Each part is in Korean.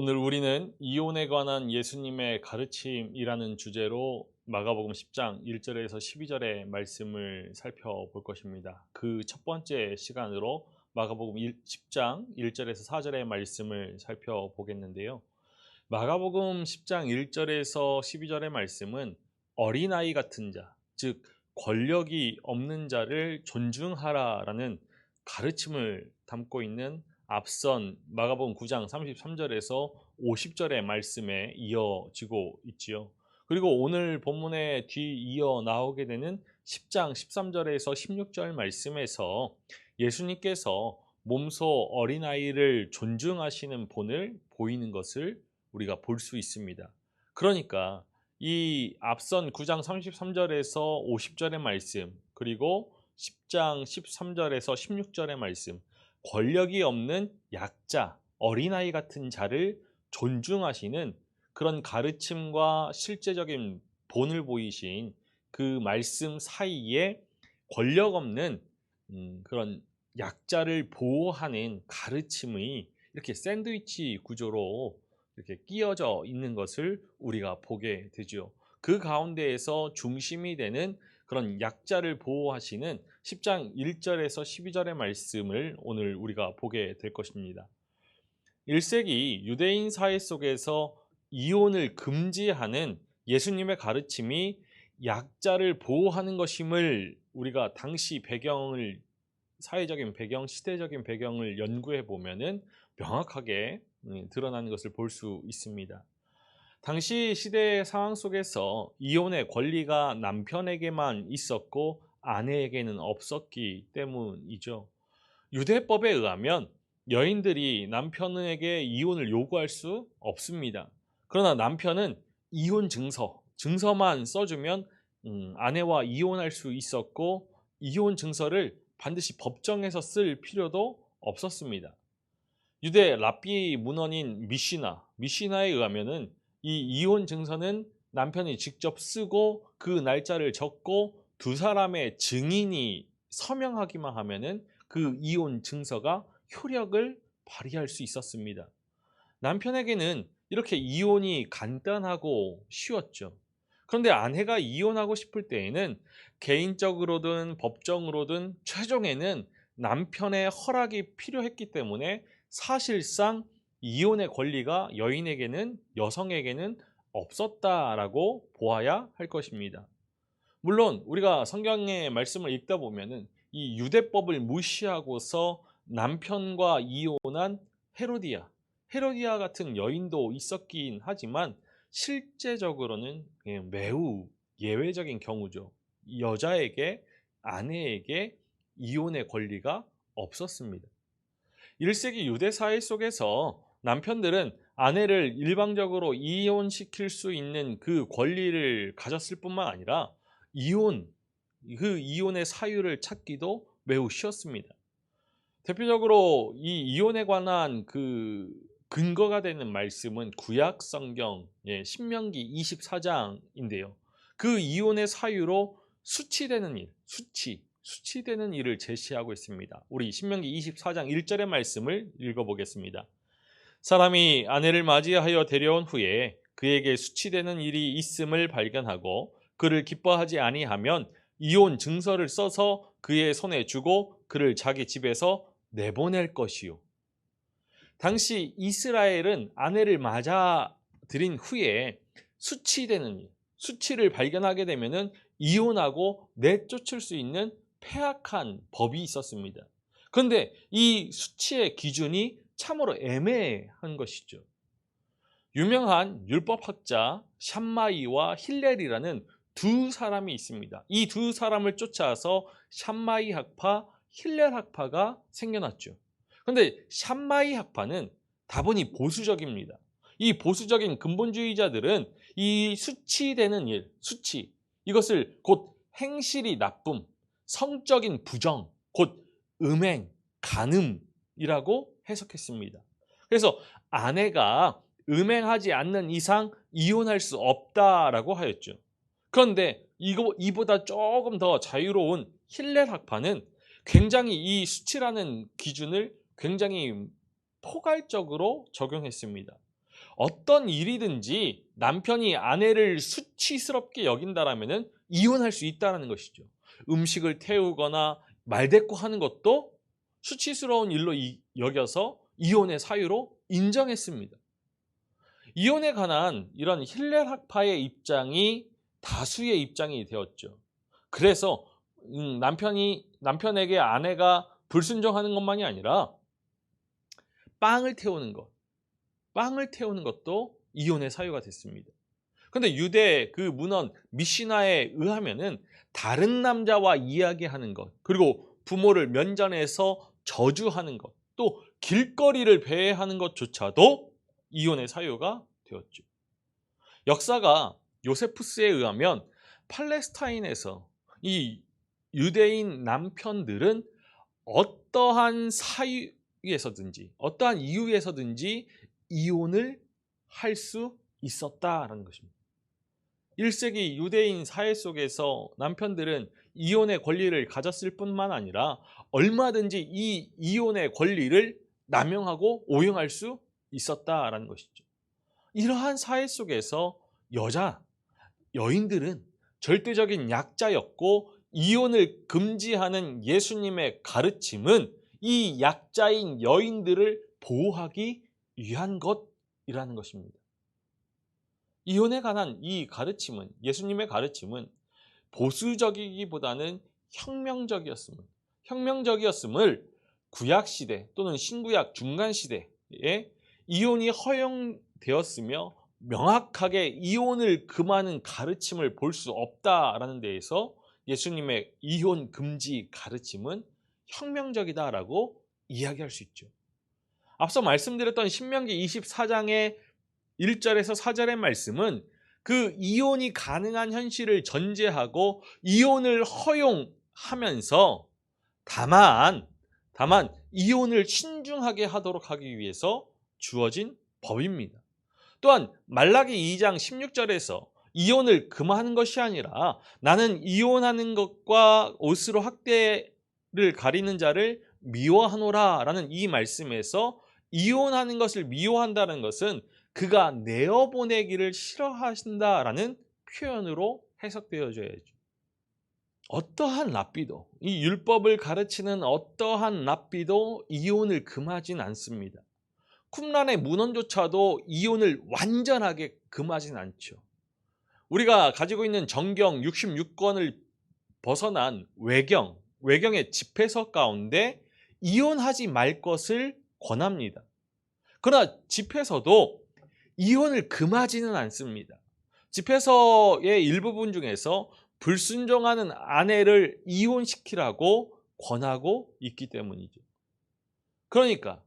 오늘 우리는 이혼에 관한 예수님의 가르침이라는 주제로 마가복음 10장 1절에서 12절의 말씀을 살펴볼 것입니다. 그 첫 번째 시간으로 마가복음 10장 1절에서 4절의 말씀을 살펴보겠는데요. 마가복음 10장 1절에서 12절의 말씀은 어린아이 같은 자, 즉 권력이 없는 자를 존중하라라는 가르침을 담고 있는 앞선 마가복음 9장 33절에서 50절의 말씀에 이어지고 있지요. 그리고 오늘 본문에 뒤이어 나오게 되는 10장 13절에서 16절 말씀에서 예수님께서 몸소 어린아이를 존중하시는 본을 보이는 것을 우리가 볼 수 있습니다. 그러니까 이 앞선 9장 33절에서 50절의 말씀, 그리고 10장 13절에서 16절의 말씀, 권력이 없는 약자, 어린아이 같은 자를 존중하시는 그런 가르침과 실제적인 본을 보이신 그 말씀 사이에 권력 없는 그런 약자를 보호하는 가르침이 이렇게 샌드위치 구조로 이렇게 끼어져 있는 것을 우리가 보게 되죠. 그 가운데에서 중심이 되는 그런 약자를 보호하시는 10장 1절에서 12절의 말씀을 오늘 우리가 보게 될 것입니다. 1세기 유대인 사회 속에서 이혼을 금지하는 예수님의 가르침이 약자를 보호하는 것임을 우리가 당시 배경을 사회적인 배경, 시대적인 배경을 연구해 보면은 명확하게 드러나는 것을 볼 수 있습니다. 당시 시대의 상황 속에서 이혼의 권리가 남편에게만 있었고 아내에게는 없었기 때문이죠. 유대법에 의하면 여인들이 남편에게 이혼을 요구할 수 없습니다. 그러나 남편은 이혼 증서만 써주면 아내와 이혼할 수 있었고 이혼 증서를 반드시 법정에서 쓸 필요도 없었습니다. 유대 랍비 문헌인 미시나에 의하면은 이 이혼 증서는 남편이 직접 쓰고 그 날짜를 적고 두 사람의 증인이 서명하기만 하면은 그 이혼 증서가 효력을 발휘할 수 있었습니다. 남편에게는 이렇게 이혼이 간단하고 쉬웠죠. 그런데 아내가 이혼하고 싶을 때에는 개인적으로든 법정으로든 최종에는 남편의 허락이 필요했기 때문에 사실상 이혼의 권리가 여성에게는 없었다라고 보아야 할 것입니다. 물론 우리가 성경의 말씀을 읽다 보면은 이 유대법을 무시하고서 남편과 이혼한 헤로디아 같은 여인도 있었긴 하지만 실제적으로는 매우 예외적인 경우죠. 아내에게 이혼의 권리가 없었습니다. 1세기 유대 사회 속에서 남편들은 아내를 일방적으로 이혼시킬 수 있는 그 권리를 가졌을 뿐만 아니라 그 이혼의 사유를 찾기도 매우 쉬웠습니다. 대표적으로 이 이혼에 관한 그 근거가 되는 말씀은 구약 성경 신명기 24장인데요. 그 이혼의 사유로 수치되는 일을 제시하고 있습니다. 우리 신명기 24장 1절의 말씀을 읽어보겠습니다. 사람이 아내를 맞이하여 데려온 후에 그에게 수치되는 일이 있음을 발견하고 그를 기뻐하지 아니하면 이혼 증서를 써서 그의 손에 주고 그를 자기 집에서 내보낼 것이요. 당시 이스라엘은 아내를 맞아 들인 후에 수치를 발견하게 되면은 이혼하고 내쫓을 수 있는 폐악한 법이 있었습니다. 그런데 이 수치의 기준이 참으로 애매한 것이죠. 유명한 율법학자 샴마이와 힐렐이라는 두 사람이 있습니다. 이 두 사람을 쫓아서 샴마이 학파, 힐렐 학파가 생겨났죠. 그런데 샴마이 학파는 다분히 보수적입니다. 이 보수적인 근본주의자들은 이 이것을 곧 행실이 나쁨, 성적인 부정, 곧 음행, 간음이라고 해석했습니다. 그래서 아내가 음행하지 않는 이상 이혼할 수 없다라고 하였죠. 그런데 이보다 조금 더 자유로운 힐렐 학파는 굉장히 이 수치라는 기준을 굉장히 포괄적으로 적용했습니다. 어떤 일이든지 남편이 아내를 수치스럽게 여긴다라면은 이혼할 수 있다는 것이죠. 음식을 태우거나 말대꾸하는 것도 수치스러운 일로 여겨서 이혼의 사유로 인정했습니다. 이혼에 관한 이런 힐렐 학파의 입장이 다수의 입장이 되었죠. 그래서 남편에게 아내가 불순종하는 것만이 아니라 빵을 태우는 것도 이혼의 사유가 됐습니다. 그런데 유대 그 문헌 미시나에 의하면은 다른 남자와 이야기하는 것, 그리고 부모를 면전에서 저주하는 것, 또 길거리를 배회하는 것조차도 이혼의 사유가 되었죠. 역사가 요세푸스에 의하면 팔레스타인에서 이 유대인 남편들은 어떠한 사유에서든지 어떠한 이유에서든지 이혼을 할 수 있었다라는 것입니다. 1세기 유대인 사회 속에서 남편들은 이혼의 권리를 가졌을 뿐만 아니라 얼마든지 이 이혼의 권리를 남용하고 오용할 수 있었다라는 것이죠. 이러한 사회 속에서 여인들은 절대적인 약자였고 이혼을 금지하는 예수님의 가르침은 이 약자인 여인들을 보호하기 위한 것이라는 것입니다. 이혼에 관한 이 가르침은, 예수님의 가르침은 보수적이기보다는 혁명적이었음을 구약시대 또는 신구약 중간시대에 이혼이 허용되었으며 명확하게 이혼을 금하는 가르침을 볼 수 없다라는 데에서 예수님의 이혼 금지 가르침은 혁명적이다라고 이야기할 수 있죠. 앞서 말씀드렸던 신명기 24장의 1절에서 4절의 말씀은 그 이혼이 가능한 현실을 전제하고 이혼을 허용하면서 다만 이혼을 신중하게 하도록 하기 위해서 주어진 법입니다. 또한 말라기 2장 16절에서 이혼을 금하는 것이 아니라 나는 이혼하는 것과 옷으로 학대를 가리는 자를 미워하노라 라는 이 말씀에서 이혼하는 것을 미워한다는 것은 그가 내어보내기를 싫어하신다라는 표현으로 해석되어져야죠. 어떠한 랍비도, 이 율법을 가르치는 어떠한 랍비도 이혼을 금하진 않습니다. 쿰란의 문헌조차도 이혼을 완전하게 금하진 않죠. 우리가 가지고 있는 정경 66권을 벗어난 외경의 집회서 가운데 이혼하지 말 것을 권합니다. 그러나 집회서도 이혼을 금하지는 않습니다. 집회서의 일부분 중에서 불순종하는 아내를 이혼시키라고 권하고 있기 때문이죠. 그러니까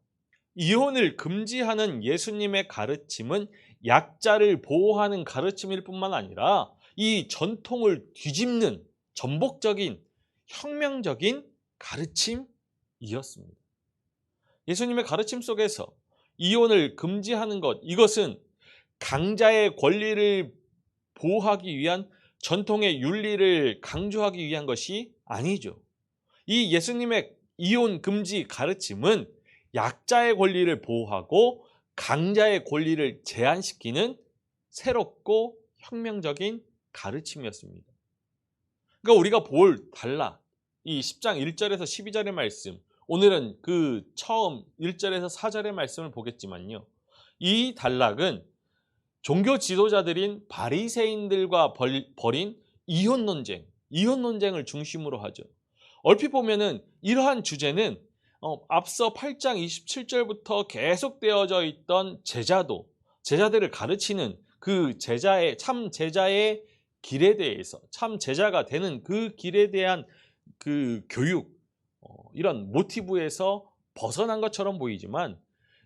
이혼을 금지하는 예수님의 가르침은 약자를 보호하는 가르침일 뿐만 아니라 이 전통을 뒤집는 전복적인 혁명적인 가르침이었습니다. 예수님의 가르침 속에서 이혼을 금지하는 것, 이것은 강자의 권리를 보호하기 위한 전통의 윤리를 강조하기 위한 것이 아니죠. 이 예수님의 이혼 금지 가르침은 약자의 권리를 보호하고 강자의 권리를 제한시키는 새롭고 혁명적인 가르침이었습니다. 그러니까 우리가 볼 단락, 이 10장 1절에서 12절의 말씀, 오늘은 그 처음 1절에서 4절의 말씀을 보겠지만요. 이 단락은 종교 지도자들인 바리새인들과 벌인 이혼 논쟁을 중심으로 하죠. 얼핏 보면은 이러한 주제는 앞서 8장 27절부터 계속되어져 있던 제자들을 가르치는 그 참 제자의 길에 대해서, 참 제자가 되는 그 길에 대한 그 교육, 이런 모티브에서 벗어난 것처럼 보이지만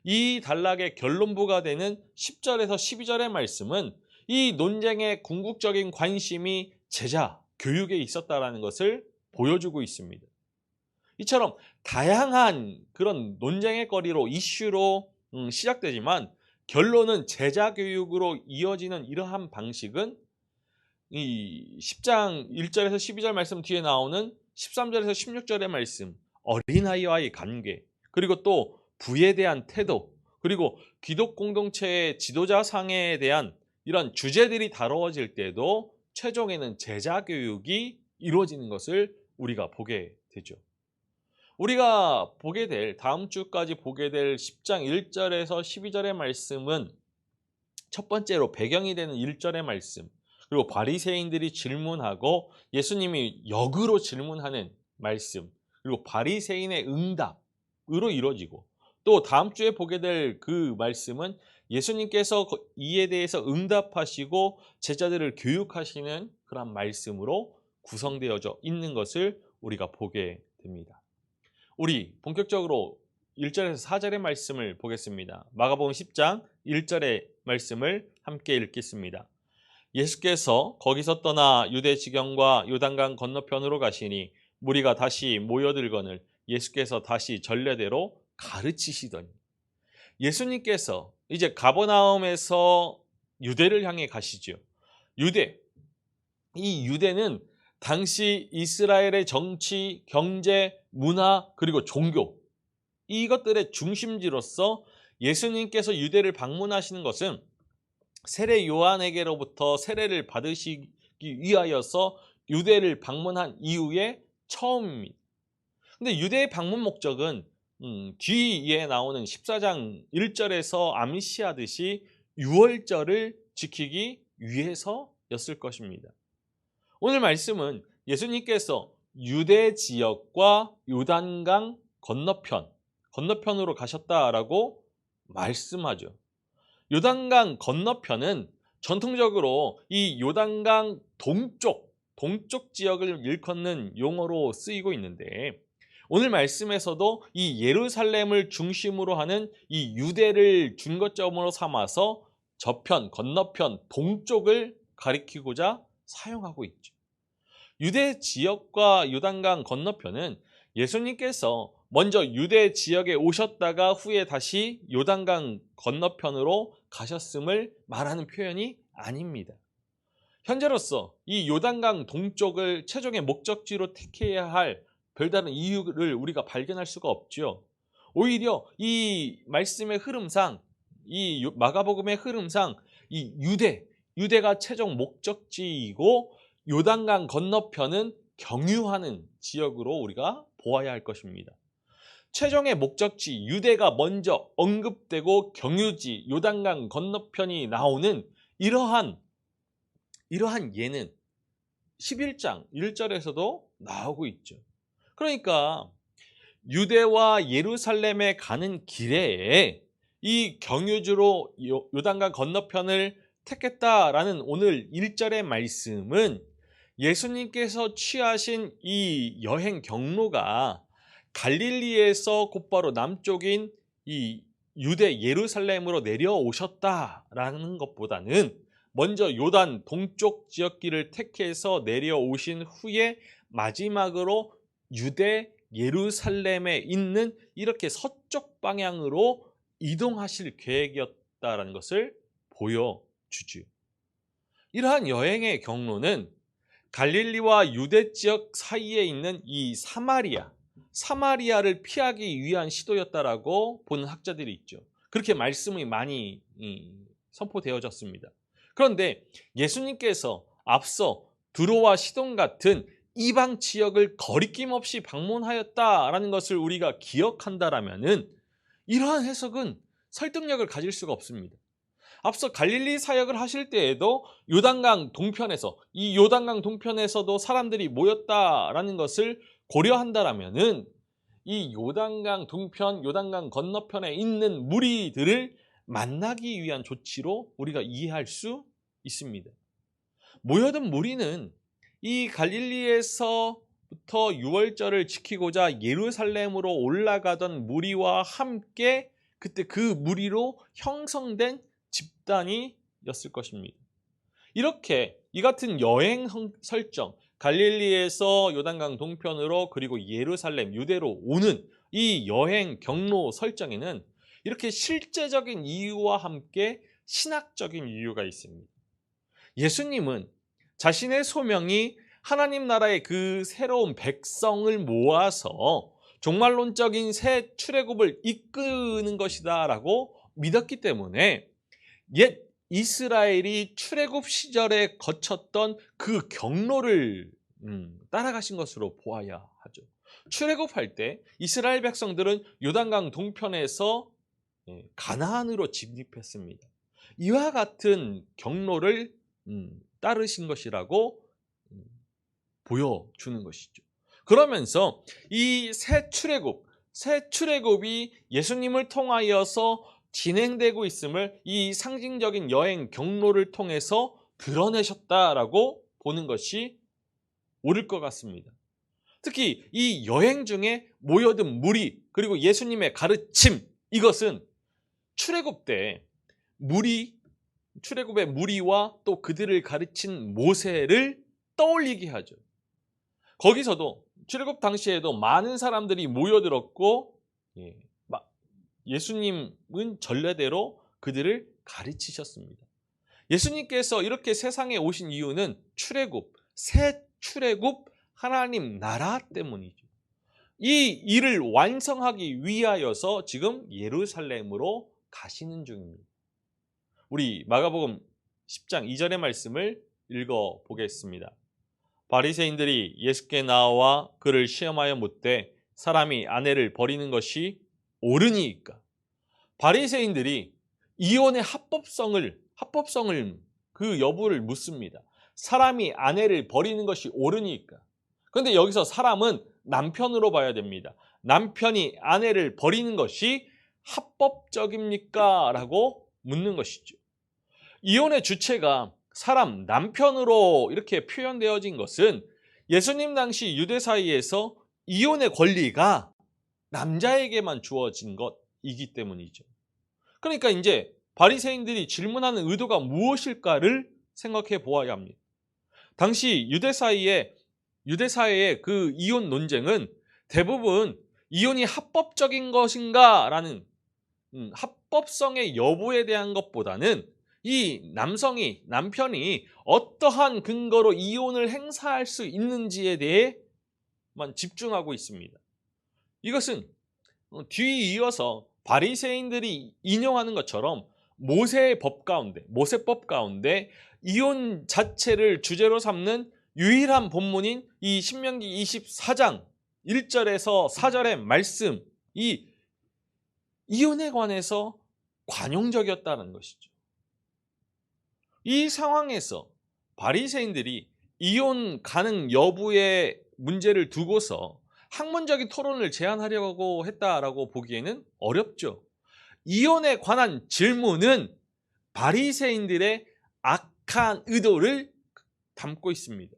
이 단락의 결론부가 되는 10절에서 12절의 말씀은 이 논쟁의 궁극적인 관심이 제자, 교육에 있었다는 것을 보여주고 있습니다. 이처럼 다양한 그런 논쟁의 거리로 이슈로 시작되지만 결론은 제자 교육으로 이어지는 이러한 방식은 이 10장 1절에서 12절 말씀 뒤에 나오는 13절에서 16절의 말씀, 어린아이와의 관계, 그리고 또 부에 대한 태도, 그리고 기독 공동체의 지도자상에 대한 이런 주제들이 다루어질 때도 최종에는 제자 교육이 이루어지는 것을 우리가 보게 되죠. 우리가 보게 될 다음 주까지 보게 될 10장 1절에서 12절의 말씀은 첫 번째로 배경이 되는 1절의 말씀, 그리고 바리새인들이 질문하고 예수님이 역으로 질문하는 말씀, 그리고 바리새인의 응답으로 이루어지고, 또 다음 주에 보게 될 그 말씀은 예수님께서 이에 대해서 응답하시고 제자들을 교육하시는 그런 말씀으로 구성되어져 있는 것을 우리가 보게 됩니다. 우리 본격적으로 1절에서 4절의 말씀을 보겠습니다. 마가복음 10장 1절의 말씀을 함께 읽겠습니다. 예수께서 거기서 떠나 유대 지경과 요단강 건너편으로 가시니 무리가 다시 모여들거늘 예수께서 다시 전례대로 가르치시더니, 예수님께서 이제 가버나움에서 유대를 향해 가시죠. 이 유대는 당시 이스라엘의 정치, 경제, 문화, 그리고 종교, 이것들의 중심지로서 예수님께서 유대를 방문하시는 것은 세례 요한에게로부터 세례를 받으시기 위하여서 유대를 방문한 이후에 처음입니다. 근데 유대의 방문 목적은 뒤에 나오는 14장 1절에서 암시하듯이 유월절을 지키기 위해서였을 것입니다. 오늘 말씀은 예수님께서 유대 지역과 요단강 건너편으로 가셨다라고 말씀하죠. 요단강 건너편은 전통적으로 이 요단강 동쪽 지역을 일컫는 용어로 쓰이고 있는데, 오늘 말씀에서도 이 예루살렘을 중심으로 하는 이 유대를 중거점으로 삼아서 건너편 동쪽을 가리키고자 사용하고 있죠. 유대 지역과 요단강 건너편은 예수님께서 먼저 유대 지역에 오셨다가 후에 다시 요단강 건너편으로 가셨음을 말하는 표현이 아닙니다. 현재로서 이 요단강 동쪽을 최종의 목적지로 택해야 할 별다른 이유를 우리가 발견할 수가 없죠. 오히려 이 말씀의 흐름상, 이 마가복음의 흐름상 이 유대가 최종 목적지이고 요단강 건너편은 경유하는 지역으로 우리가 보아야 할 것입니다. 최종의 목적지 유대가 먼저 언급되고 경유지 요단강 건너편이 나오는 이러한 예는 11장 1절에서도 나오고 있죠. 그러니까 유대와 예루살렘에 가는 길에 이 경유지로 요단강 건너편을 택했다라는 오늘 1절의 말씀은 예수님께서 취하신 이 여행 경로가 갈릴리에서 곧바로 남쪽인 이 유대 예루살렘으로 내려오셨다라는 것보다는 먼저 요단 동쪽 지역길을 택해서 내려오신 후에 마지막으로 유대 예루살렘에 있는 이렇게 서쪽 방향으로 이동하실 계획이었다라는 것을 보여주죠. 이러한 여행의 경로는 갈릴리와 유대 지역 사이에 있는 이 사마리아를 피하기 위한 시도였다라고 보는 학자들이 있죠. 그렇게 말씀이 많이 선포되어졌습니다. 그런데 예수님께서 앞서 두로와 시돈 같은 이방 지역을 거리낌 없이 방문하였다라는 것을 우리가 기억한다라면은 이러한 해석은 설득력을 가질 수가 없습니다. 앞서 갈릴리 사역을 하실 때에도 요단강 동편에서도 사람들이 모였다라는 것을 고려한다라면은 이 요단강 동편, 요단강 건너편에 있는 무리들을 만나기 위한 조치로 우리가 이해할 수 있습니다. 모여든 무리는 이 갈릴리에서부터 유월절을 지키고자 예루살렘으로 올라가던 무리와 함께 그때 그 무리로 형성된 집단이었을 것입니다. 이렇게 이 같은 여행 설정, 갈릴리에서 요단강 동편으로 그리고 예루살렘, 유대로 오는 이 여행 경로 설정에는 이렇게 실제적인 이유와 함께 신학적인 이유가 있습니다. 예수님은 자신의 소명이 하나님 나라의 그 새로운 백성을 모아서 종말론적인 새 출애굽을 이끄는 것이다 라고 믿었기 때문에 옛 이스라엘이 출애굽 시절에 거쳤던 그 경로를 따라가신 것으로 보아야 하죠. 출애굽할 때 이스라엘 백성들은 요단강 동편에서 가나안으로 진입했습니다. 이와 같은 경로를 따르신 것이라고 보여주는 것이죠. 그러면서 이 새 출애굽이 예수님을 통하여서 진행되고 있음을 이 상징적인 여행 경로를 통해서 드러내셨다라고 보는 것이 옳을 것 같습니다. 특히 이 여행 중에 모여든 무리 그리고 예수님의 가르침, 이것은 출애굽 때 출애굽의 무리와 또 그들을 가르친 모세를 떠올리게 하죠. 거기서도 출애굽 당시에도 많은 사람들이 모여들었고 예수님은 전례대로 그들을 가르치셨습니다. 예수님께서 이렇게 세상에 오신 이유는 새 출애굽 하나님 나라 때문이죠. 이 일을 완성하기 위하여서 지금 예루살렘으로 가시는 중입니다. 우리 마가복음 10장 2절의 말씀을 읽어 보겠습니다. 바리새인들이 예수께 나와 그를 시험하여 묻되 사람이 아내를 버리는 것이 옳으니까. 바리새인들이 이혼의 합법성을 그 여부를 묻습니다. 사람이 아내를 버리는 것이 옳으니까. 그런데 여기서 사람은 남편으로 봐야 됩니다. 남편이 아내를 버리는 것이 합법적입니까? 라고 묻는 것이죠. 이혼의 주체가 사람, 남편으로 이렇게 표현되어진 것은 예수님 당시 유대 사이에서 이혼의 권리가 남자에게만 주어진 것이기 때문이죠. 그러니까 이제 바리새인들이 질문하는 의도가 무엇일까를 생각해 보아야 합니다. 당시 유대 사회의 그 이혼 논쟁은 대부분 이혼이 합법적인 것인가라는 합법성의 여부에 대한 것보다는 이 남편이 어떠한 근거로 이혼을 행사할 수 있는지에 대해만 집중하고 있습니다. 이것은 뒤이어서 바리새인들이 인용하는 것처럼 모세법 가운데 이혼 자체를 주제로 삼는 유일한 본문인 이 신명기 24장 1절에서 4절의 말씀, 이 이혼에 관해서 관용적이었다는 것이죠. 이 상황에서 바리새인들이 이혼 가능 여부의 문제를 두고서 학문적인 토론을 제안하려고 했다라고 보기에는 어렵죠. 이혼에 관한 질문은 바리새인들의 악한 의도를 담고 있습니다.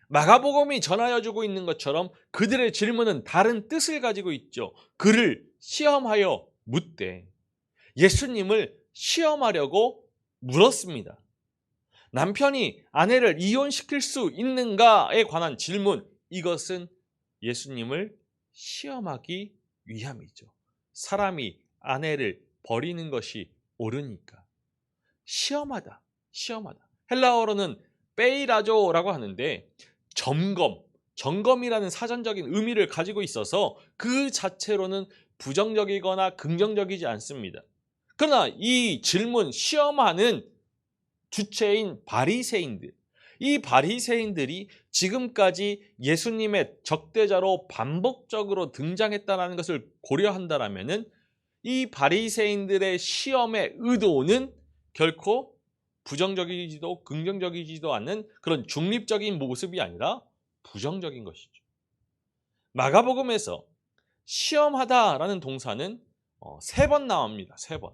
마가복음이 전하여주고 있는 것처럼 그들의 질문은 다른 뜻을 가지고 있죠. 그를 시험하여 묻되 예수님을 시험하려고 물었습니다. 남편이 아내를 이혼시킬 수 있는가에 관한 질문, 이것은 예수님을 시험하기 위함이죠. 사람이 아내를 버리는 것이 옳으니까. 시험하다. 헬라어로는 페이라조라고 하는데 점검이라는 사전적인 의미를 가지고 있어서 그 자체로는 부정적이거나 긍정적이지 않습니다. 그러나 이 질문, 시험하는 주체인 바리새인들, 이 바리새인들이 지금까지 예수님의 적대자로 반복적으로 등장했다는 것을 고려한다면 이 바리새인들의 시험의 의도는 결코 부정적이지도 긍정적이지도 않는 그런 중립적인 모습이 아니라 부정적인 것이죠. 마가복음에서 시험하다라는 동사는 3번 나옵니다. 3번.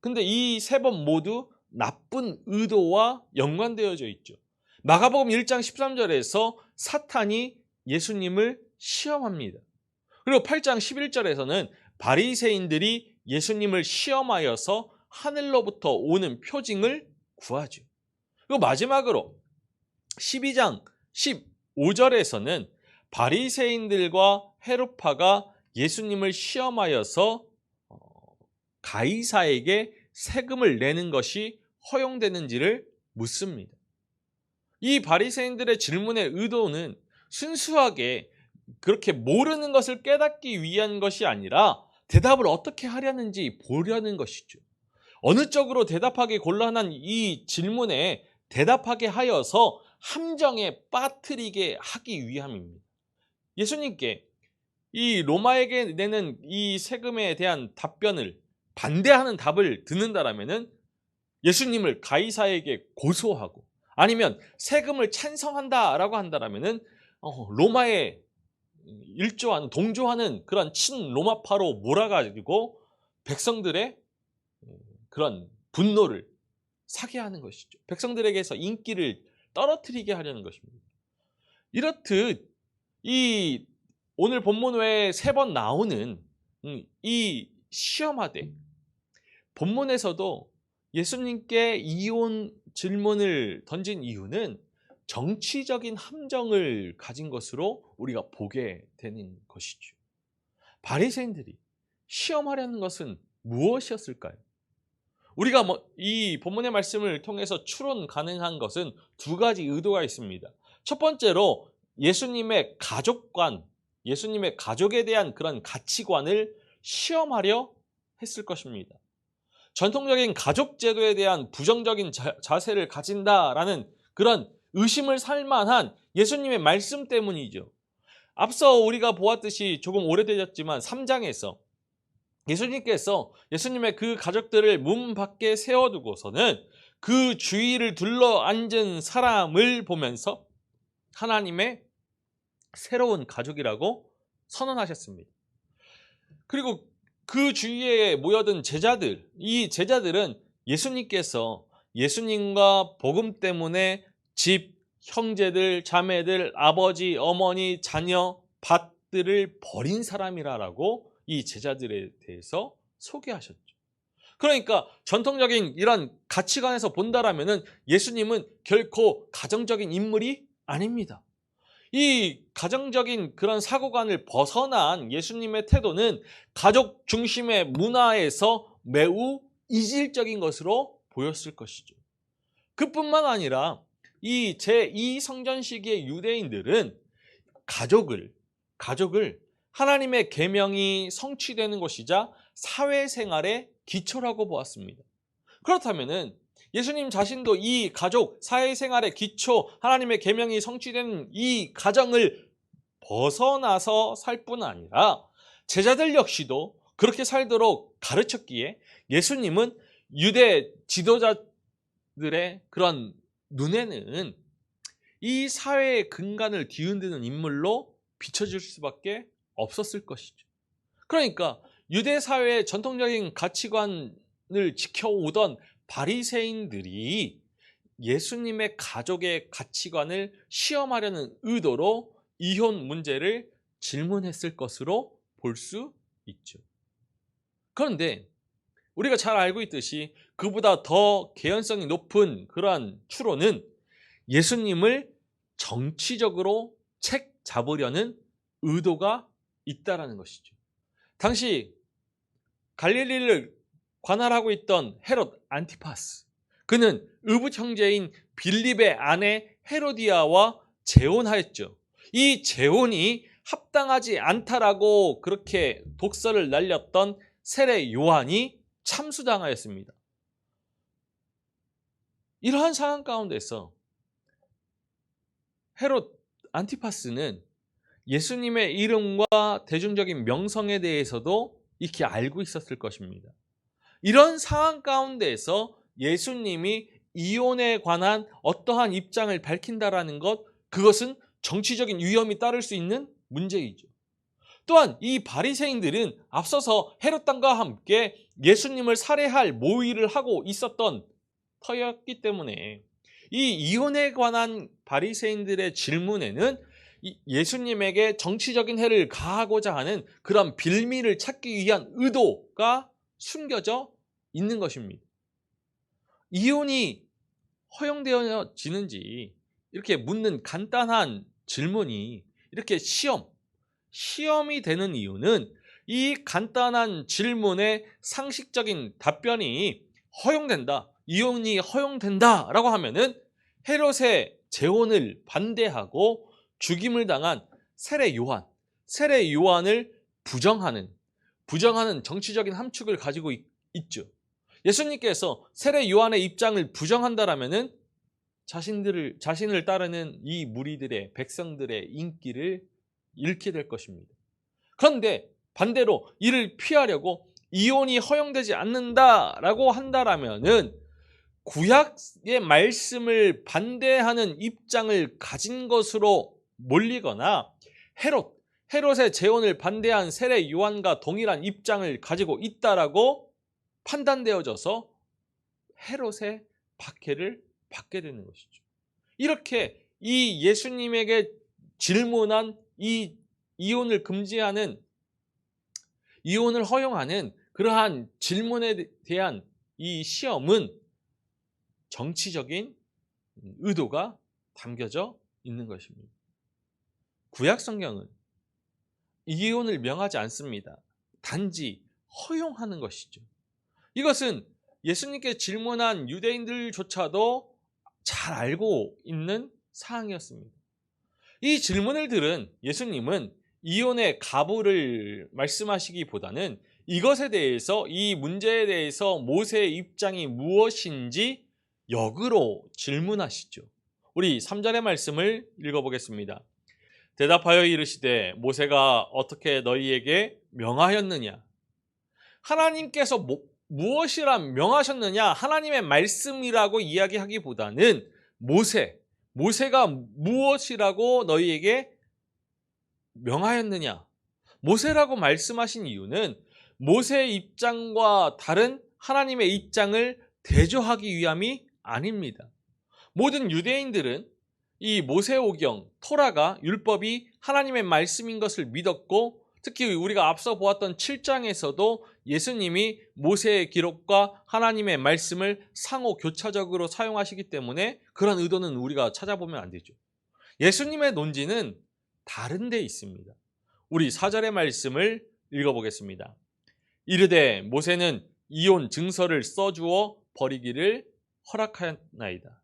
근데 이 3번 모두 나쁜 의도와 연관되어져 있죠. 마가복음 1장 13절에서 사탄이 예수님을 시험합니다. 그리고 8장 11절에서는 바리새인들이 예수님을 시험하여서 하늘로부터 오는 표징을 구하죠. 그리고 마지막으로 12장 15절에서는 바리새인들과 헤롯파가 예수님을 시험하여서 가이사에게 세금을 내는 것이 허용되는지를 묻습니다. 이 바리새인들의 질문의 의도는 순수하게 그렇게 모르는 것을 깨닫기 위한 것이 아니라 대답을 어떻게 하려는지 보려는 것이죠. 어느 쪽으로 대답하기 곤란한 이 질문에 대답하게 하여서 함정에 빠뜨리게 하기 위함입니다. 예수님께 이 로마에게 내는 이 세금에 대한 답변을 반대하는 답을 듣는다라면은 예수님을 가이사에게 고소하고, 아니면 세금을 찬성한다라고 한다라면은 로마에 일조하는, 동조하는 그런 친로마파로 몰아가지고 백성들의 그런 분노를 사게 하는 것이죠. 백성들에게서 인기를 떨어뜨리게 하려는 것입니다. 이렇듯 이 오늘 본문 외에 3번 나오는 이 시험하되, 본문에서도 예수님께 이혼 질문을 던진 이유는 정치적인 함정을 가진 것으로 우리가 보게 되는 것이죠. 바리새인들이 시험하려는 것은 무엇이었을까요? 우리가 이 본문의 말씀을 통해서 추론 가능한 것은 2가지 의도가 있습니다. 첫 번째로 예수님의 가족관, 예수님의 가족에 대한 그런 가치관을 시험하려 했을 것입니다. 전통적인 가족 제도에 대한 부정적인 자세를 가진다라는 그런 의심을 살 만한 예수님의 말씀 때문이죠. 앞서 우리가 보았듯이 조금 오래되었지만 3장에서 예수님의 그 가족들을 문 밖에 세워두고서는 그 주위를 둘러 앉은 사람을 보면서 하나님의 새로운 가족이라고 선언하셨습니다. 그리고 그 주위에 모여든 제자들, 이 제자들은 예수님께서 예수님과 복음 때문에 집, 형제들, 자매들, 아버지, 어머니, 자녀, 밭들을 버린 사람이라고 이 제자들에 대해서 소개하셨죠. 그러니까 전통적인 이런 가치관에서 본다라면은 예수님은 결코 가정적인 인물이 아닙니다. 이 가정적인 그런 사고관을 벗어난 예수님의 태도는 가족 중심의 문화에서 매우 이질적인 것으로 보였을 것이죠. 그뿐만 아니라 이 제2 성전 시기의 유대인들은 가족을 하나님의 계명이 성취되는 것이자 사회생활의 기초라고 보았습니다. 그렇다면은 예수님 자신도 이 가족, 사회생활의 기초, 하나님의 계명이 성취되는 이 가정을 벗어나서 살 뿐 아니라 제자들 역시도 그렇게 살도록 가르쳤기에 예수님은 유대 지도자들의 그런 눈에는 이 사회의 근간을 뒤흔드는 인물로 비춰질 수밖에 없었을 것이죠. 그러니까 유대 사회의 전통적인 가치관을 지켜오던 바리새인들이 예수님의 가족의 가치관을 시험하려는 의도로 이혼 문제를 질문했을 것으로 볼 수 있죠. 그런데 우리가 잘 알고 있듯이 그보다 더 개연성이 높은 그러한 추론은 예수님을 정치적으로 책 잡으려는 의도가 있다라는 것이죠. 당시 갈릴리를 관할하고 있던 헤롯 안티파스, 그는 의붓 형제인 빌립의 아내 헤로디아와 재혼하였죠. 이 재혼이 합당하지 않다라고 그렇게 독설을 날렸던 세례 요한이 참수당하였습니다. 이러한 상황 가운데서 헤롯 안티파스는 예수님의 이름과 대중적인 명성에 대해서도 익히 알고 있었을 것입니다. 이런 상황 가운데에서 예수님이 이혼에 관한 어떠한 입장을 밝힌다라는 것, 그것은 정치적인 위험이 따를 수 있는 문제이죠. 또한 이 바리새인들은 앞서서 헤롯 왕과 함께 예수님을 살해할 모의를 하고 있었던 터였기 때문에 이 이혼에 관한 바리새인들의 질문에는 예수님에게 정치적인 해를 가하고자 하는 그런 빌미를 찾기 위한 의도가 숨겨져 있는 것입니다. 이혼이 허용되어지는지 이렇게 묻는 간단한 질문이 이렇게 시험이 되는 이유는 이 간단한 질문의 상식적인 답변이 허용된다, 이혼이 허용된다라고 하면은 헤롯의 재혼을 반대하고 죽임을 당한 세례 요한을 부정하는 정치적인 함축을 가지고 있죠. 예수님께서 세례 요한의 입장을 부정한다라면은 자신을 따르는 이 무리들의 백성들의 인기를 잃게 될 것입니다. 그런데 반대로 이를 피하려고 이혼이 허용되지 않는다라고 한다라면은 구약의 말씀을 반대하는 입장을 가진 것으로 몰리거나 헤롯의 재혼을 반대한 세례 요한과 동일한 입장을 가지고 있다라고 판단되어져서 헤롯의 박해를 받게 되는 것이죠. 이렇게 이 예수님에게 질문한 이 이혼을 허용하는 그러한 질문에 대한 이 시험은 정치적인 의도가 담겨져 있는 것입니다. 구약 성경은 이혼을 명하지 않습니다. 단지 허용하는 것이죠. 이것은 예수님께 질문한 유대인들조차도 잘 알고 있는 사항이었습니다. 이 질문을 들은 예수님은 이혼의 가부를 말씀하시기보다는 이것에 대해서, 이 문제에 대해서 모세의 입장이 무엇인지 역으로 질문하시죠. 우리 3절의 말씀을 읽어보겠습니다. 대답하여 이르시되 모세가 어떻게 너희에게 명하였느냐? 하나님께서 무엇이라 명하셨느냐? 하나님의 말씀이라고 이야기하기보다는 모세가 무엇이라고 너희에게 명하였느냐? 모세라고 말씀하신 이유는 모세의 입장과 다른 하나님의 입장을 대조하기 위함이 아닙니다. 모든 유대인들은 이 모세오경, 토라가, 율법이 하나님의 말씀인 것을 믿었고, 특히 우리가 앞서 보았던 7장에서도 예수님이 모세의 기록과 하나님의 말씀을 상호 교차적으로 사용하시기 때문에 그런 의도는 우리가 찾아보면 안 되죠. 예수님의 논지는 다른 데 있습니다. 우리 4절의 말씀을 읽어보겠습니다. 이르되 모세는 이혼 증서를 써주어 버리기를 허락하였나이다.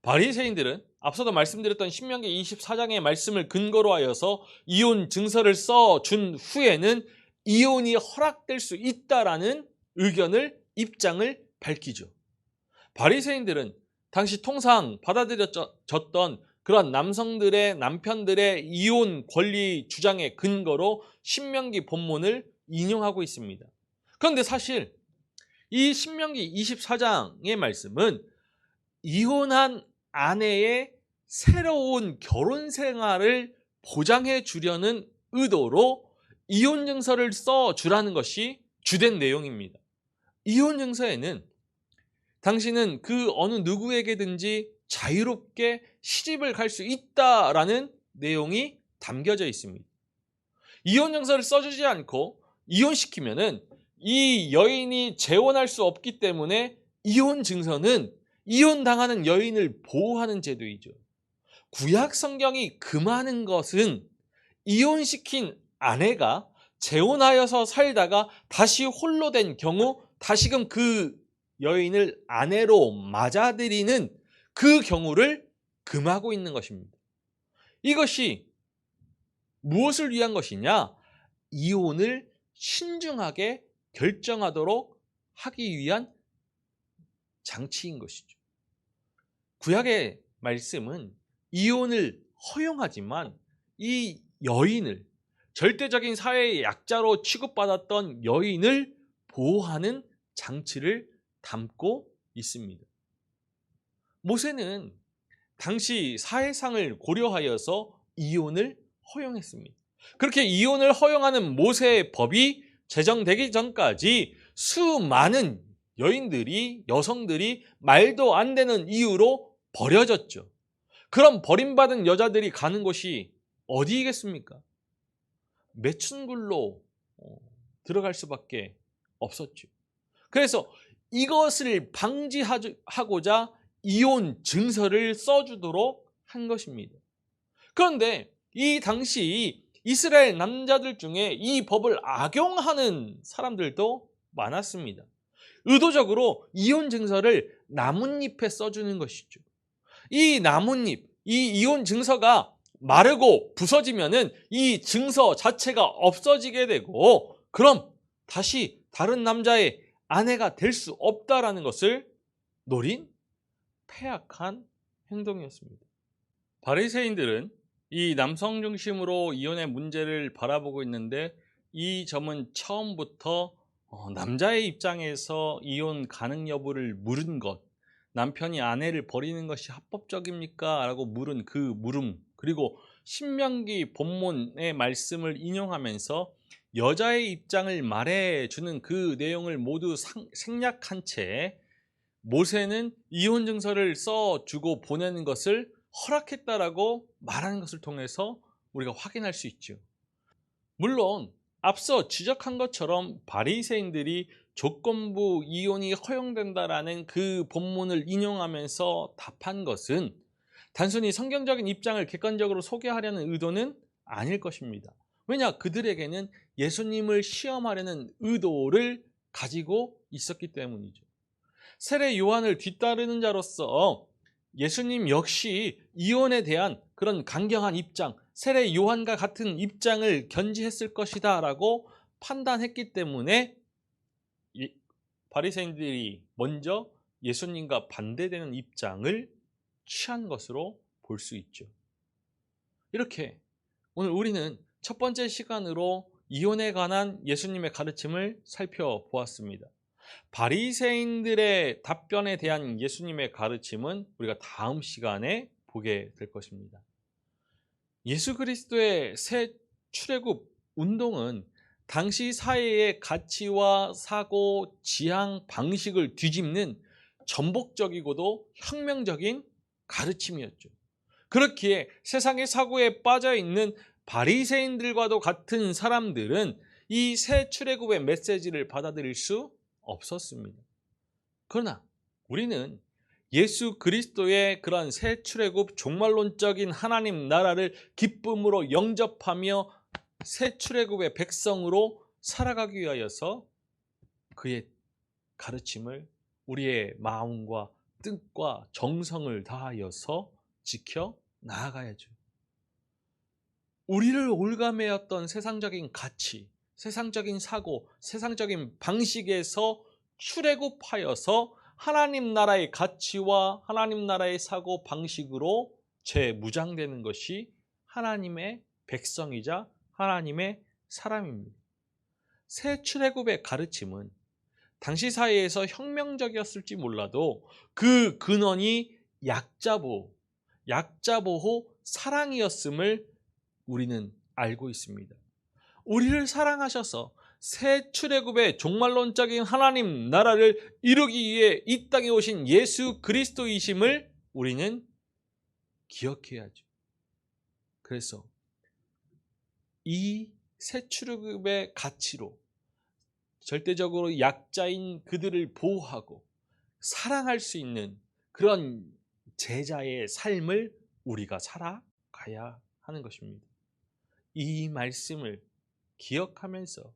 바리새인들은 앞서도 말씀드렸던 신명기 24장의 말씀을 근거로 하여서 이혼 증서를 써준 후에는 이혼이 허락될 수 있다라는 입장을 밝히죠. 바리새인들은 당시 통상 받아들여졌던 그런 남편들의 이혼 권리 주장의 근거로 신명기 본문을 인용하고 있습니다. 그런데 사실 이 신명기 24장의 말씀은 이혼한 아내의 새로운 결혼 생활을 보장해 주려는 의도로 이혼 증서를 써주라는 것이 주된 내용입니다. 이혼 증서에는 당신은 그 어느 누구에게든지 자유롭게 시집을 갈 수 있다라는 내용이 담겨져 있습니다. 이혼 증서를 써주지 않고 이혼시키면은 이 여인이 재혼할 수 없기 때문에 이혼 증서는 이혼당하는 여인을 보호하는 제도이죠. 구약 성경이 금하는 것은 이혼시킨 아내가 재혼하여서 살다가 다시 홀로 된 경우 다시금 그 여인을 아내로 맞아들이는 그 경우를 금하고 있는 것입니다. 이것이 무엇을 위한 것이냐? 이혼을 신중하게 결정하도록 하기 위한 장치인 것이죠. 구약의 말씀은 이혼을 허용하지만 이 여인을, 절대적인 사회의 약자로 취급받았던 여인을 보호하는 장치를 담고 있습니다. 모세는 당시 사회상을 고려하여서 이혼을 허용했습니다. 그렇게 이혼을 허용하는 모세의 법이 제정되기 전까지 수많은 여성들이 말도 안 되는 이유로 버려졌죠. 그럼 버림받은 여자들이 가는 곳이 어디이겠습니까? 매춘굴로 들어갈 수밖에 없었죠. 그래서 이것을 방지하고자 이혼 증서를 써주도록 한 것입니다. 그런데 이 당시 이스라엘 남자들 중에 이 법을 악용하는 사람들도 많았습니다. 의도적으로 이혼 증서를 나뭇잎에 써주는 것이죠. 이 나뭇잎, 이 이혼 증서가 마르고 부서지면은 이 증서 자체가 없어지게 되고, 그럼 다시 다른 남자의 아내가 될 수 없다라는 것을 노린 패악한 행동이었습니다. 바리새인들은 이 남성 중심으로 이혼의 문제를 바라보고 있는데 이 점은 처음부터 남자의 입장에서 이혼 가능 여부를 물은 것, 남편이 아내를 버리는 것이 합법적입니까? 라고 물은 그 물음, 그리고 신명기 본문의 말씀을 인용하면서 여자의 입장을 말해주는 그 내용을 모두 생략한 채 모세는 이혼 증서를 써주고 보내는 것을 허락했다라고 말하는 것을 통해서 우리가 확인할 수 있죠. 물론 앞서 지적한 것처럼 바리새인들이 조건부 이혼이 허용된다라는 그 본문을 인용하면서 답한 것은 단순히 성경적인 입장을 객관적으로 소개하려는 의도는 아닐 것입니다. 왜냐? 그들에게는 예수님을 시험하려는 의도를 가지고 있었기 때문이죠. 세례 요한을 뒤따르는 자로서 예수님 역시 이혼에 대한 그런 강경한 입장, 세례 요한과 같은 입장을 견지했을 것이다 라고 판단했기 때문에 바리새인들이 먼저 예수님과 반대되는 입장을 취한 것으로 볼 수 있죠. 이렇게 오늘 우리는 첫 번째 시간으로 이혼에 관한 예수님의 가르침을 살펴보았습니다. 바리새인들의 답변에 대한 예수님의 가르침은 우리가 다음 시간에 보게 될 것입니다. 예수 그리스도의 새 출애굽 운동은 당시 사회의 가치와 사고, 지향 방식을 뒤집는 전복적이고도 혁명적인 가르침이었죠. 그렇기에 세상의 사고에 빠져 있는 바리새인들과도 같은 사람들은 이 새 출애굽의 메시지를 받아들일 수 없었습니다. 그러나 우리는 예수 그리스도의 그런 새 출애굽 종말론적인 하나님 나라를 기쁨으로 영접하며 새 출애굽의 백성으로 살아가기 위하여서 그의 가르침을 우리의 마음과 뜻과 정성을 다하여서 지켜 나아가야죠. 우리를 올가매었던 세상적인 가치, 세상적인 사고, 세상적인 방식에서 출애굽하여서 하나님 나라의 가치와 하나님 나라의 사고 방식으로 재무장되는 것이 하나님의 백성이자 하나님의 사람입니다. 새 출애굽의 가르침은 당시 사회에서 혁명적이었을지 몰라도 그 근원이 약자보호, 사랑이었음을 우리는 알고 있습니다. 우리를 사랑하셔서 새 출애굽의 종말론적인 하나님 나라를 이루기 위해 이 땅에 오신 예수 그리스도이심을 우리는 기억해야죠. 그래서 이 새 출애굽의 가치로 절대적으로 약자인 그들을 보호하고 사랑할 수 있는 그런 제자의 삶을 우리가 살아가야 하는 것입니다. 이 말씀을 기억하면서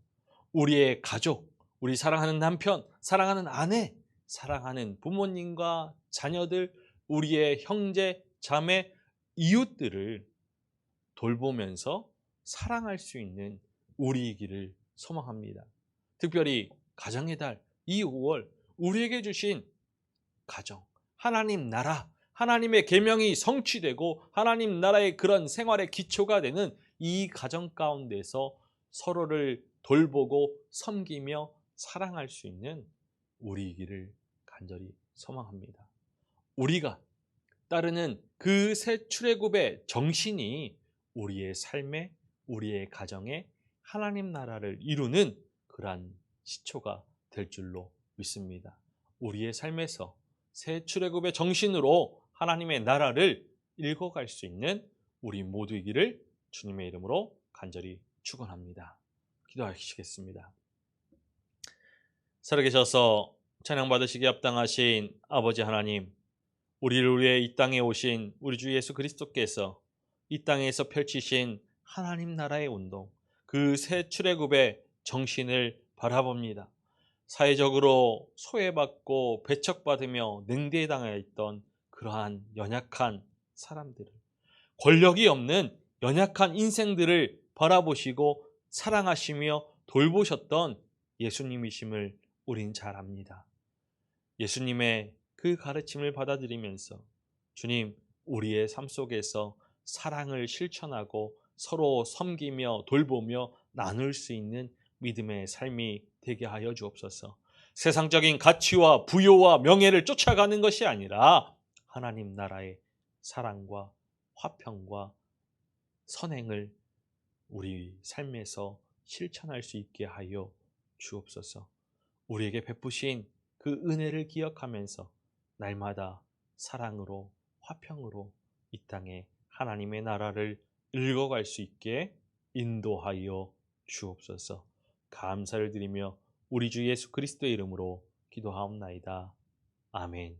우리의 가족, 우리 사랑하는 남편, 사랑하는 아내, 사랑하는 부모님과 자녀들, 우리의 형제, 자매, 이웃들을 돌보면서 사랑할 수 있는 우리이기를 소망합니다. 특별히 가정의 달, 이 5월 우리에게 주신 가정, 하나님 나라, 하나님의 계명이 성취되고 하나님 나라의 그런 생활의 기초가 되는 이 가정 가운데서 서로를 돌보고 섬기며 사랑할 수 있는 우리이기를 간절히 소망합니다. 우리가 따르는 그 새 출애굽의 정신이 우리의 삶에, 우리의 가정에 하나님 나라를 이루는 그러한 시초가 될 줄로 믿습니다. 우리의 삶에서 새 출애굽의 정신으로 하나님의 나라를 읽어갈 수 있는 우리 모두이기를 주님의 이름으로 간절히 축원합니다. 기도하시겠습니다. 살아계셔서 찬양받으시기 합당하신 아버지 하나님, 우리를 위해 이 땅에 오신 우리 주 예수 그리스도께서 이 땅에서 펼치신 하나님 나라의 운동, 그 새 출애굽의 정신을 바라봅니다. 사회적으로 소외받고 배척받으며 능대당해 있던 그러한 연약한 사람들을, 권력이 없는 연약한 인생들을 바라보시고 사랑하시며 돌보셨던 예수님이심을 우린 잘 압니다. 예수님의 그 가르침을 받아들이면서 주님, 우리의 삶 속에서 사랑을 실천하고 서로 섬기며 돌보며 나눌 수 있는 믿음의 삶이 되게 하여 주옵소서. 세상적인 가치와 부요와 명예를 쫓아가는 것이 아니라 하나님 나라의 사랑과 화평과 선행을 우리 삶에서 실천할 수 있게 하여 주옵소서. 우리에게 베푸신 그 은혜를 기억하면서 날마다 사랑으로 화평으로 이 땅에 하나님의 나라를 읽어갈 수 있게 인도하여 주옵소서. 감사를 드리며 우리 주 예수 그리스도의 이름으로 기도하옵나이다. 아멘.